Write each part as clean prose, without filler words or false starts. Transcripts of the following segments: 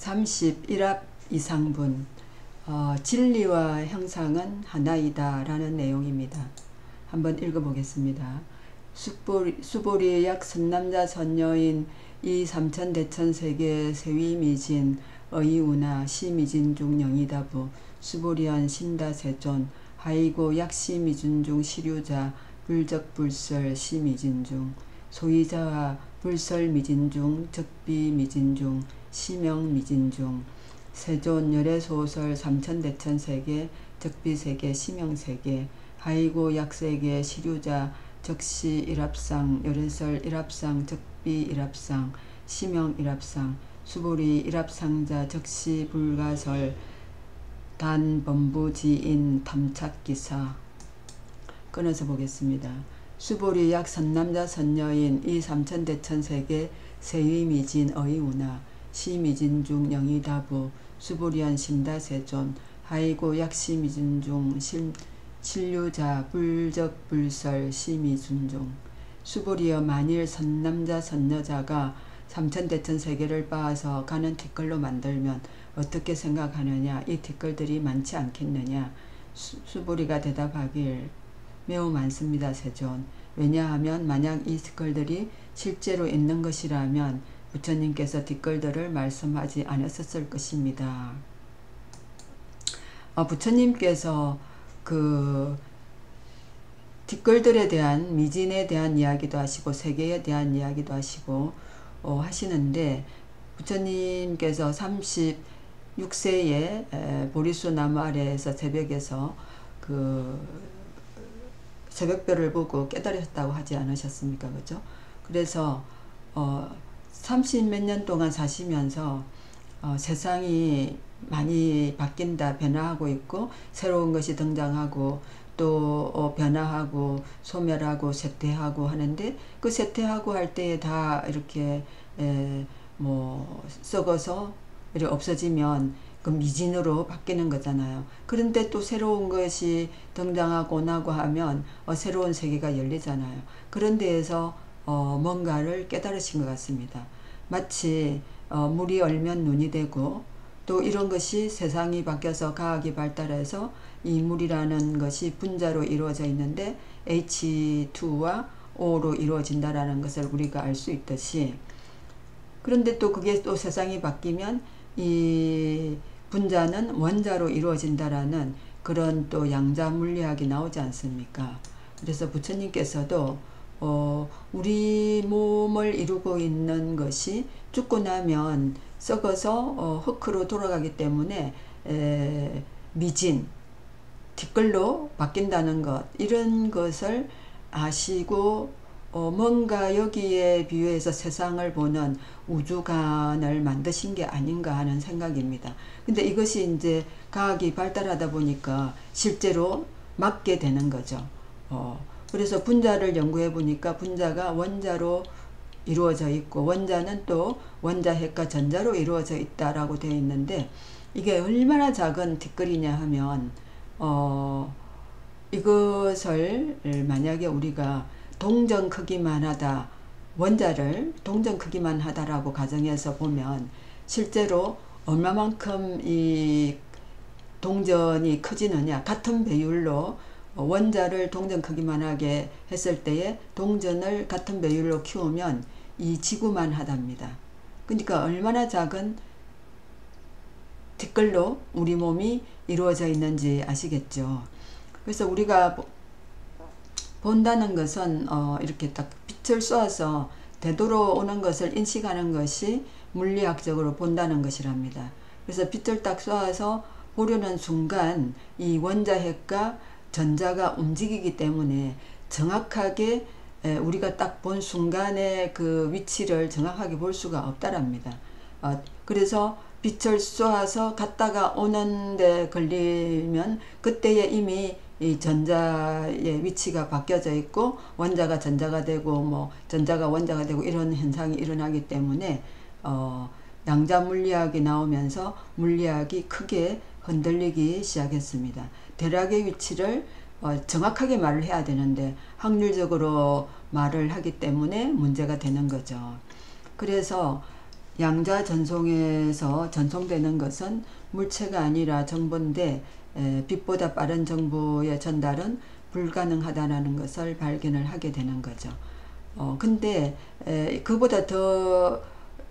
31합 이상분 진리와 형상은 하나이다 라는 내용입니다. 한번 읽어보겠습니다. 수보리 약 선남자 선녀인 이 삼천대천세계 세위미진 의운하 시미진중 영이다부 수보리한 신다세존 하이고 약시미준중 시류자 불적불설 시미진중 소이자와 불설미진중 적비미진중 시명미진중 세존 열애소설 삼천대천세계 적비세계 시명세계 하이고 약세계 시류자 적시 일합상 열애설 일합상 적비 일합상 시명 일합상 수보리 일합상자 적시 불가설 단범부지인 탐착기사. 끊어서 보겠습니다. 수보리 약 선남자 선녀인 이 삼천대천세계 세위미진 의운하 시미진중 영이다부 수보리한 신다세존 하이고 약시미진중 신류자 불적불설 시미준중. 수보리여 만일 선남자 선녀자가 삼천대천세계를 빻아서 가는 뒷걸로 만들면 어떻게 생각하느냐. 이 뒷걸들이 많지 않겠느냐. 수보리가 대답하길 매우 많습니다. 세존. 왜냐하면 만약 이 뒷걸들이 실제로 있는 것이라면 부처님께서 뒷걸들을 말씀하지 않았을 것입니다. 부처님께서 그 뒷걸들에 대한 미진에 대한 이야기도 하시고 세계에 대한 이야기도 하시고 하시는데, 부처님께서 36세에 보리수 나무 아래에서 새벽에서 그 새벽별을 보고 깨달으셨다고 하지 않으셨습니까? 그죠? 그래서 30몇 년 동안 사시면서 세상이 많이 바뀐다, 변화하고 있고 새로운 것이 등장하고 또 변화하고 소멸하고 쇠퇴하고 하는데, 그 쇠퇴하고 할 때에 다 이렇게 뭐 썩어서 이렇게 없어지면 그 미진으로 바뀌는 거잖아요. 그런데 또 새로운 것이 등장하고 나고 하면 새로운 세계가 열리잖아요. 그런 데에서 뭔가를 깨달으신 것 같습니다. 마치 물이 얼면 눈이 되고, 또 이런 것이 세상이 바뀌어서 과학이 발달해서 이 물이라는 것이 분자로 이루어져 있는데 H2와 O로 이루어진다라는 것을 우리가 알 수 있듯이, 그런데 또 그게 또 세상이 바뀌면 이 분자는 원자로 이루어진다라는 그런 또 양자 물리학이 나오지 않습니까? 그래서 부처님께서도 우리 몸을 이루고 있는 것이 죽고 나면 썩어서 흙으로 돌아가기 때문에 미진, 뒷걸로 바뀐다는 것, 이런 것을 아시고 뭔가 여기에 비유해서 세상을 보는 우주관을 만드신 게 아닌가 하는 생각입니다. 근데 이것이 이제 과학이 발달하다 보니까 실제로 맞게 되는 거죠. 그래서 분자를 연구해 보니까 분자가 원자로 이루어져 있고, 원자는 또 원자핵과 전자로 이루어져 있다라고 되어 있는데, 이게 얼마나 작은 뒷걸이냐 하면 이것을 만약에 우리가 동전 크기만 하다, 원자를 동전 크기만 하다라고 가정해서 보면 실제로 얼마만큼 이 동전이 커지느냐, 같은 배율로 원자를 동전 크기만 하게 했을 때에 동전을 같은 배율로 키우면 이 지구만 하답니다. 그러니까 얼마나 작은 뒷걸로 우리 몸이 이루어져 있는지 아시겠죠? 그래서 우리가 본다는 것은 이렇게 딱 빛을 쏘아서 되돌아오는 것을 인식하는 것이 물리학적으로 본다는 것이랍니다. 그래서 빛을 딱 쏘아서 보려는 순간 이 원자핵과 전자가 움직이기 때문에 정확하게 우리가 딱 본 순간에 그 위치를 정확하게 볼 수가 없다랍니다. 그래서 빛을 쏘아서 갔다가 오는데 걸리면 그때에 이미 이 전자의 위치가 바뀌어져 있고 원자가 전자가 되고 뭐 전자가 원자가 되고 이런 현상이 일어나기 때문에 양자 물리학이 나오면서 물리학이 크게 흔들리기 시작했습니다. 대략의 위치를 정확하게 말을 해야 되는데 확률적으로 말을 하기 때문에 문제가 되는 거죠. 그래서 양자 전송에서 전송되는 것은 물체가 아니라 정보인데 빛보다 빠른 정보의 전달은 불가능하다는 것을 발견을 하게 되는 거죠. 근데 그보다 더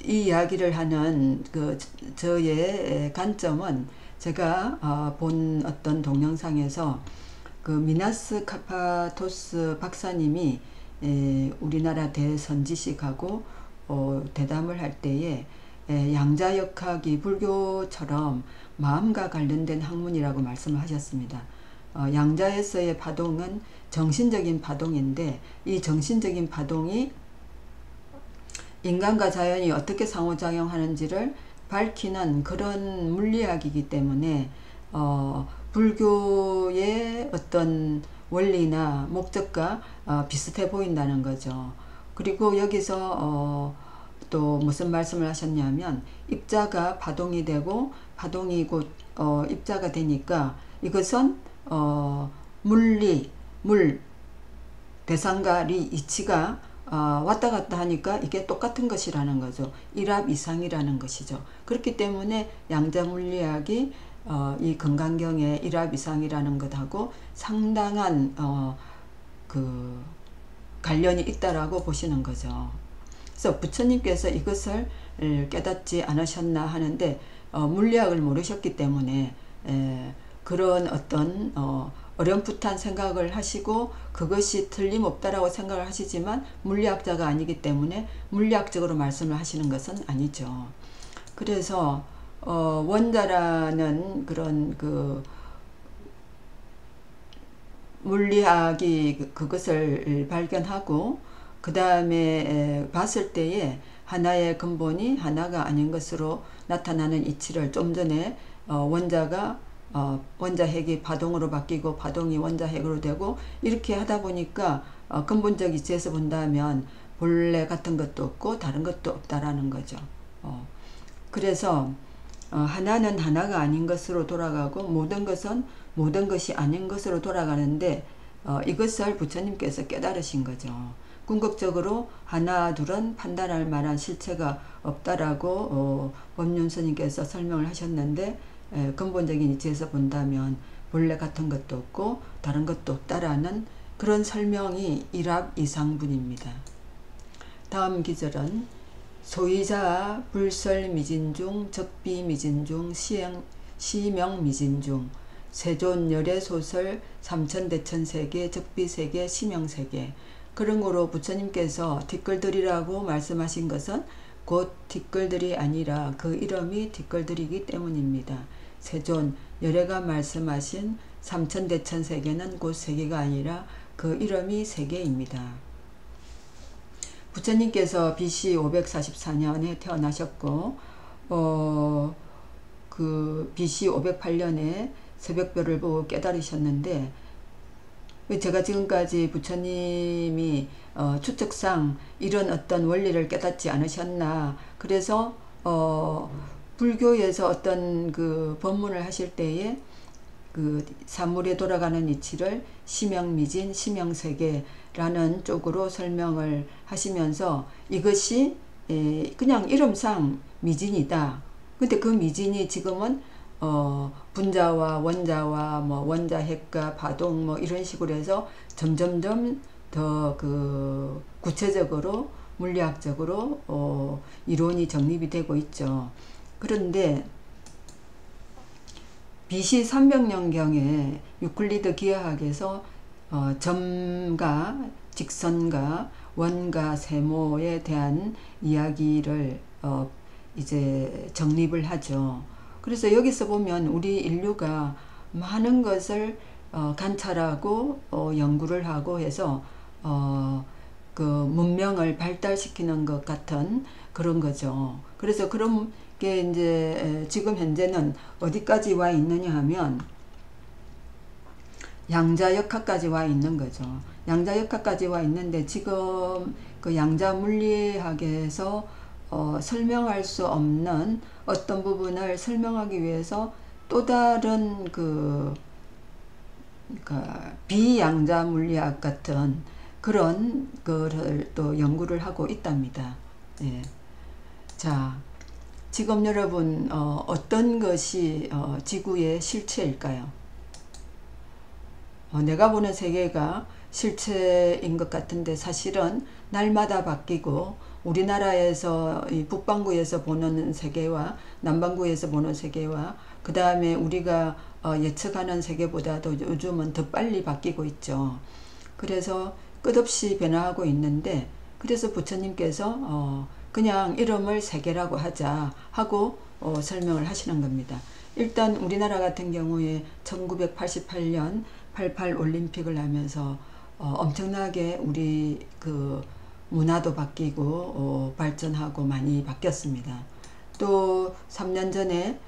이 이야기를 하는 저의 관점은 제가 본 어떤 동영상에서 그 미나스 카파토스 박사님이 우리나라 대선지식하고 대담을 할 때에 양자역학이 불교처럼 마음과 관련된 학문이라고 말씀을 하셨습니다. 양자에서의 파동은 정신적인 파동인데 이 정신적인 파동이 인간과 자연이 어떻게 상호작용하는지를 밝히는 그런 물리학이기 때문에 불교의 어떤 원리나 목적과 비슷해 보인다는 거죠. 그리고 여기서 또 무슨 말씀을 하셨냐면 입자가 파동이 되고 파동이 곧 입자가 되니까 이것은 물 대상과 이치가 왔다 갔다 하니까 이게 똑같은 것이라는 거죠. 일합 이상이라는 것이죠. 그렇기 때문에 양자 물리학이 이 건강경의 일합 이상이라는 것하고 상당한 그 관련이 있다라고 보시는 거죠. 그래서 부처님께서 이것을 깨닫지 않으셨나 하는데 물리학을 모르셨기 때문에 그런 어떤 어렴풋한 생각을 하시고 그것이 틀림없다라고 생각을 하시지만 물리학자가 아니기 때문에 물리학적으로 말씀을 하시는 것은 아니죠. 그래서 원자라는 그런 그 물리학이 그것을 발견하고 그 다음에 봤을 때에 하나의 근본이 하나가 아닌 것으로 나타나는 이치를 좀 전에 원자핵이 파동으로 바뀌고 파동이 원자핵으로 되고 이렇게 하다 보니까 근본적 이치에서 본다면 본래 같은 것도 없고 다른 것도 없다라는 거죠. 그래서 하나는 하나가 아닌 것으로 돌아가고 모든 것은 모든 것이 아닌 것으로 돌아가는데 이것을 부처님께서 깨달으신 거죠. 궁극적으로 하나 둘은 판단할 만한 실체가 없다라고 법륜스님께서 설명을 하셨는데 근본적인 이치에서 본다면 본래 같은 것도 없고 다른 것도 없다라는 그런 설명이 일합 이상분입니다. 다음 기절은 소이자 불설미진중 적비미진중 시명미진중 세존열애소설 삼천대천세계 적비세계 시명세계 그런 거로 부처님께서 뒷글들이라고 말씀하신 것은 곧 뒷글들이 아니라 그 이름이 뒷글들이기 때문입니다. 세존 열애가 말씀하신 삼천대천세계는 곧 세계가 아니라 그 이름이 세계입니다. 부처님께서 BC 544년에 태어나셨고 그 BC 508년에 새벽별을 보고 깨달으셨는데 제가 지금까지 부처님이 추측상 이런 어떤 원리를 깨닫지 않으셨나 그래서 불교에서 어떤 그 법문을 하실 때에 그 사물에 돌아가는 이치를 시명미진 시명세계라는 쪽으로 설명을 하시면서 이것이 그냥 이름상 미진이다. 근데 그 미진이 지금은 분자와 원자와 뭐 원자핵과 파동 뭐 이런 식으로 해서 점점점 더 그 구체적으로 물리학적으로 이론이 정립이 되고 있죠. 그런데 BC 300년경에 유클리드 기하학에서 점과 직선과 원과 세모에 대한 이야기를 이제 정립을 하죠. 그래서 여기서 보면 우리 인류가 많은 것을 관찰하고 연구를 하고 해서 그 문명을 발달시키는 것 같은 그런 거죠. 그래서 그런 게 이제 지금 현재는 어디까지 와 있느냐 하면 양자역학까지 와 있는 거죠. 양자역학까지 와 있는데 지금 그 양자물리학에서 설명할 수 없는 어떤 부분을 설명하기 위해서 또 다른 그러니까 비양자 물리학 같은 그런 거를 또 연구를 하고 있답니다. 예. 자, 지금 여러분 어떤 것이 지구의 실체일까요? 내가 보는 세계가 실체인 것 같은데 사실은 날마다 바뀌고 우리나라에서 이 북반구에서 보는 세계와 남반구에서 보는 세계와 그 다음에 우리가 예측하는 세계보다도 요즘은 더 빨리 바뀌고 있죠. 그래서 끝없이 변화하고 있는데 그래서 부처님께서 그냥 이름을 세계라고 하자 하고 설명을 하시는 겁니다. 일단 우리나라 같은 경우에 1988년 88 올림픽을 하면서 엄청나게 우리 그 문화도 바뀌고 발전하고 많이 바뀌었습니다. 또 3년 전에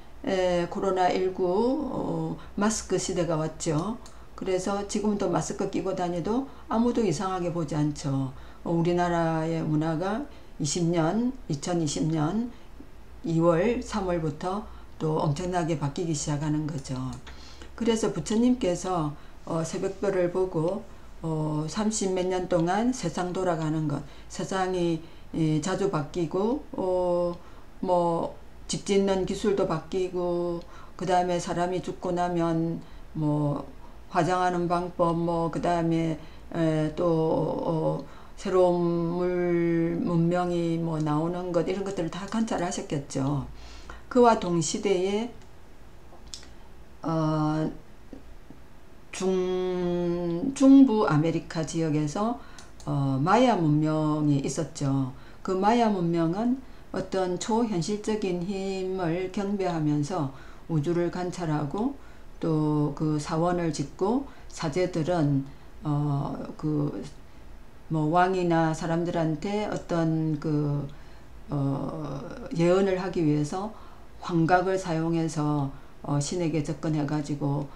코로나19 마스크 시대가 왔죠. 그래서 지금도 마스크 끼고 다녀도 아무도 이상하게 보지 않죠. 우리나라의 문화가 2020년 2월 3월부터 또 엄청나게 바뀌기 시작하는 거죠. 그래서 부처님께서 새벽별을 보고 30 몇 년 동안 세상 돌아가는 것, 세상이 자주 바뀌고 뭐 집 짓는 기술도 바뀌고 그 다음에 사람이 죽고 나면 뭐 화장하는 방법 뭐 그 다음에 또 새로운 문명이 뭐 나오는 것 이런 것들을 다 관찰하셨겠죠. 그와 동시대에 중부 아메리카 지역에서 마야 문명이 있었죠. 그 마야 문명은 어떤 초현실적인 힘을 경배하면서 우주를 관찰하고 또 그 사원을 짓고 사제들은 그 뭐 왕이나 사람들한테 어떤 그 예언을 하기 위해서 환각을 사용해서 신에게 접근해 가지고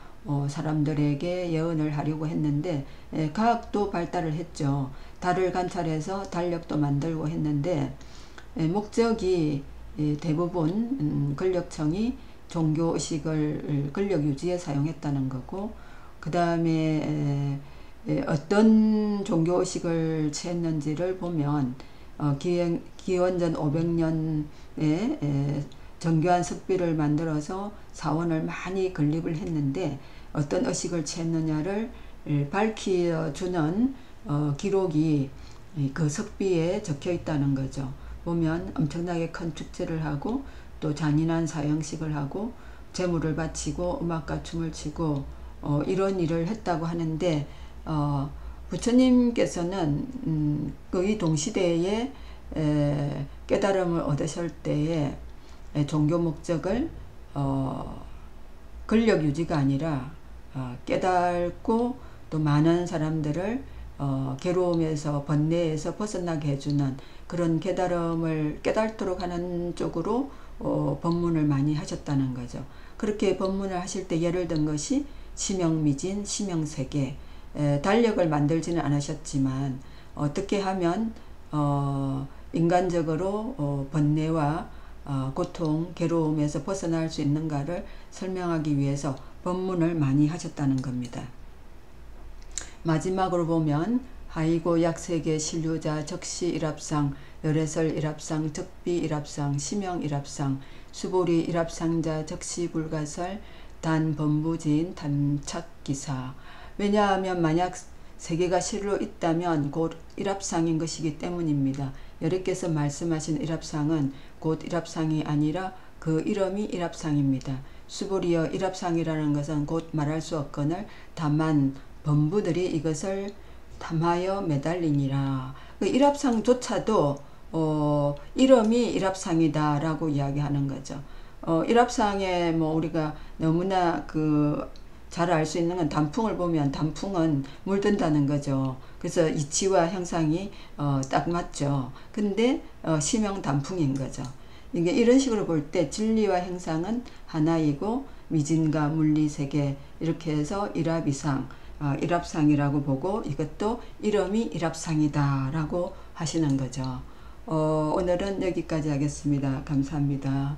사람들에게 예언을 하려고 했는데 과학도 발달을 했죠. 달을 관찰해서 달력도 만들고 했는데 목적이 대부분 권력층이 종교의식을 권력 유지에 사용했다는 거고 그 다음에 어떤 종교의식을 취했는지를 보면 기원전 500년에 정교한 석비를 만들어서 사원을 많이 건립을 했는데 어떤 의식을 취했느냐를 밝혀주는 기록이 그 석비에 적혀 있다는 거죠. 보면 엄청나게 큰 축제를 하고 또 잔인한 사형식을 하고 제물을 바치고 음악과 춤을 추고 이런 일을 했다고 하는데 부처님께서는 거의 동시대에 깨달음을 얻으실 때에 종교 목적을 권력 유지가 아니라 깨닫고 또 많은 사람들을 괴로움에서 번뇌에서 벗어나게 해주는 그런 깨달음을 깨닫도록 하는 쪽으로 법문을 많이 하셨다는 거죠. 그렇게 법문을 하실 때 예를 든 것이 심영미진, 심영세계 달력을 만들지는 않으셨지만 어떻게 하면 인간적으로 번뇌와 고통, 괴로움에서 벗어날 수 있는가를 설명하기 위해서 법문을 많이 하셨다는 겁니다. 마지막으로 보면 하이고 약세계 신류자 적시 일합상 열애설 일합상 적비 일합상 심영 일합상 수보리 일합상자 적시 불가설 단범부진 탐착기사. 왜냐하면 만약 세계가 실로 있다면 곧 일합상인 것이기 때문입니다. 여러께서 말씀하신 일합상은 곧 일합상이 아니라 그 이름이 일합상입니다. 수보리여 일합상이라는 것은 곧 말할 수 없거늘 다만 범부들이 이것을 탐하여 매달리니라. 그 일합상조차도 이름이 일합상이다 라고 이야기하는 거죠. 일합상에 뭐 우리가 너무나 잘 알 수 있는 건 단풍을 보면 단풍은 물든다는 거죠. 그래서 이치와 형상이 딱 맞죠. 근데 심형 단풍인 거죠. 이게 이런 식으로 볼 때 진리와 형상은 하나이고 미진과 물리세계 이렇게 해서 일합이상 일합상이라고 보고 이것도 이름이 일합상이다 라고 하시는 거죠. 오늘은 여기까지 하겠습니다. 감사합니다.